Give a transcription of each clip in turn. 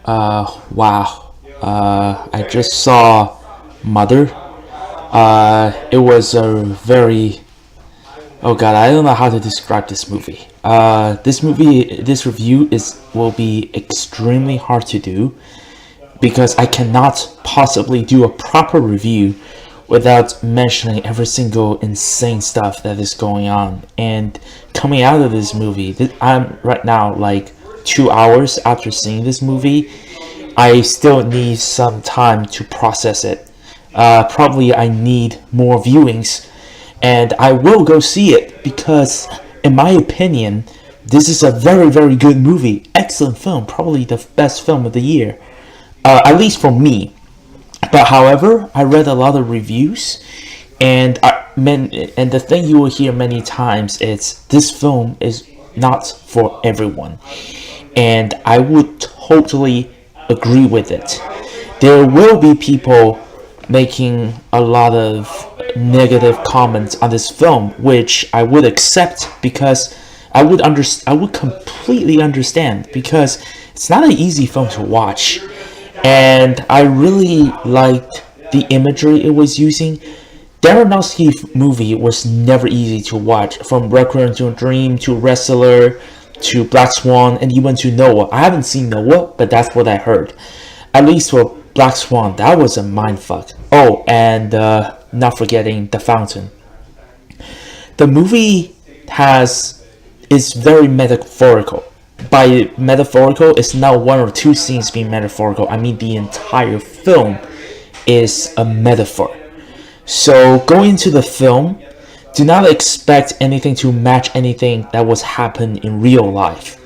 Wow. I just saw Mother. It was a very. Oh god, I don't know how to describe this movie. This review will be extremely hard to do because I cannot possibly do a proper review without mentioning every single insane stuff that is going on. And coming out of this movie, I'm right now like 2 hours after seeing this movie. I still need some time to process it. Probably I need more viewings, and I will go see it because, in my opinion, this is a very, very good movie. Excellent film, probably the best film of the year, at least for me. But however, I read a lot of reviews, and and the thing you will hear many times is this film is not for everyone, and I would totally agree with it. There will be people making a lot of negative comments on this film, which I would accept because I would completely understand because it's not an easy film to watch, and I really liked the imagery it was using. Darren Aronofsky movie was never easy to watch, from Requiem to a Dream to Wrestler to Black Swan and even to Noah. I haven't seen Noah, but that's what I heard. At least for Black Swan, that was a mindfuck. Oh, and not forgetting The Fountain. The movie is very metaphorical. By metaphorical, it's not one or two scenes being metaphorical. I mean, the entire film is a metaphor. So going into the film, do not expect anything to match anything that was happened in real life.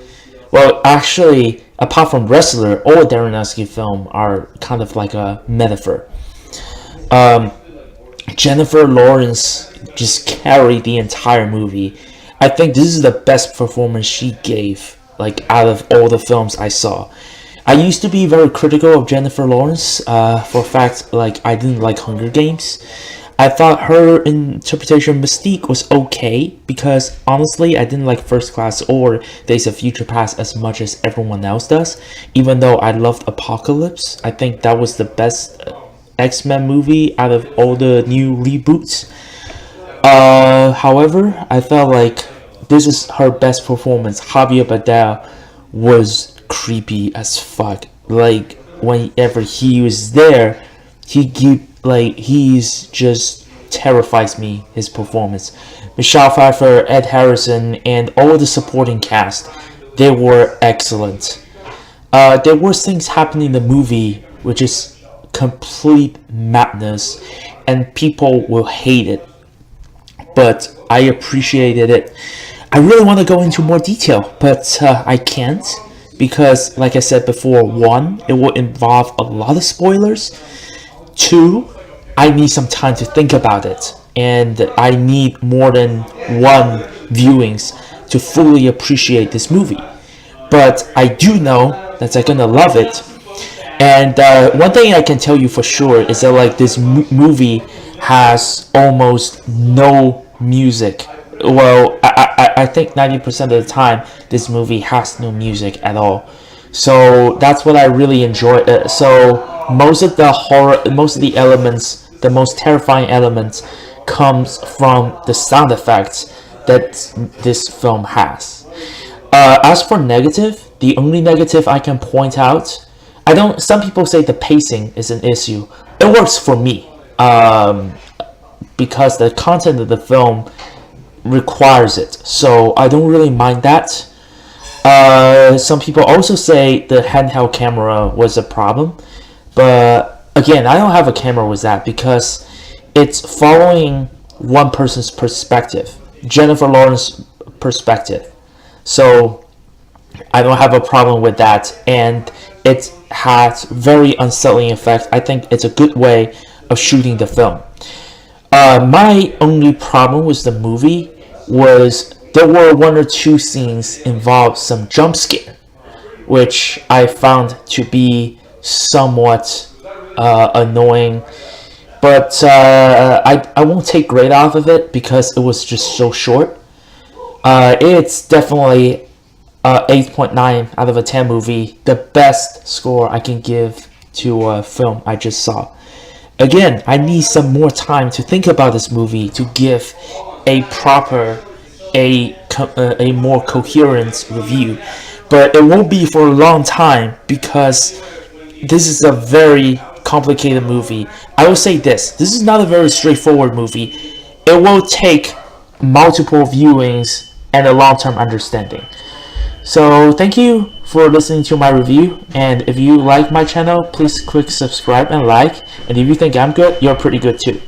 Well, actually, apart from Wrestler, all Darren Aronofsky film are kind of like a metaphor. Um, Jennifer Lawrence just carried the entire movie. I think this is the best performance she gave, like out of all the films I saw. I used to be very critical of Jennifer Lawrence. For a fact, like I didn't like Hunger Games. I thought her interpretation of Mystique was okay because honestly, I didn't like First Class or Days of Future Past as much as everyone else does. Even though I loved Apocalypse, I think that was the best X-Men movie out of all the new reboots. However, I felt like this is her best performance. Javier Bardem was creepy as fuck. Like whenever he was there, he's just terrifies me. His performance, Michelle Pfeiffer, Ed Harrison, and all the supporting cast, they were excellent. There were things happening in the movie which is complete madness, and people will hate it. But I appreciated it. I really want to go into more detail, but I can't because, like I said before, one, it will involve a lot of spoilers. Two, I need some time to think about it, and I need more than one viewings to fully appreciate this movie. But I do know that I'm gonna love it. And one thing I can tell you for sure is that like this movie has almost no music. Well, I think 90% of the time this movie has no music at all. So that's what I really enjoy. So most of the elements, the most terrifying elements, comes from the sound effects that this film has. As for negative, the only negative I can point out, I don't. Some people say the pacing is an issue. It works for me because the content of the film requires it, so I don't really mind that. Some people also say the handheld camera was a problem, but again, I don't have a camera with that because it's following one person's perspective, Jennifer Lawrence's perspective. So I don't have a problem with that, and it has very unsettling effect. I think it's a good way of shooting the film. My only problem with the movie was there were one or two scenes involved some jump scare, which I found to be somewhat annoying. But I won't take grade off of it because it was just so short. It's definitely 8.9 out of a 10 movie. The best score I can give to a film I just saw. Again, I need some more time to think about this movie to give a proper, a more coherent review. But it won't be for a long time because this is a very complicated movie. I will say this is not a very straightforward movie. It will take multiple viewings and a long-term understanding. So thank you for listening to my review, and if you like my channel, please click subscribe and like, and if you think I'm good, you're pretty good too.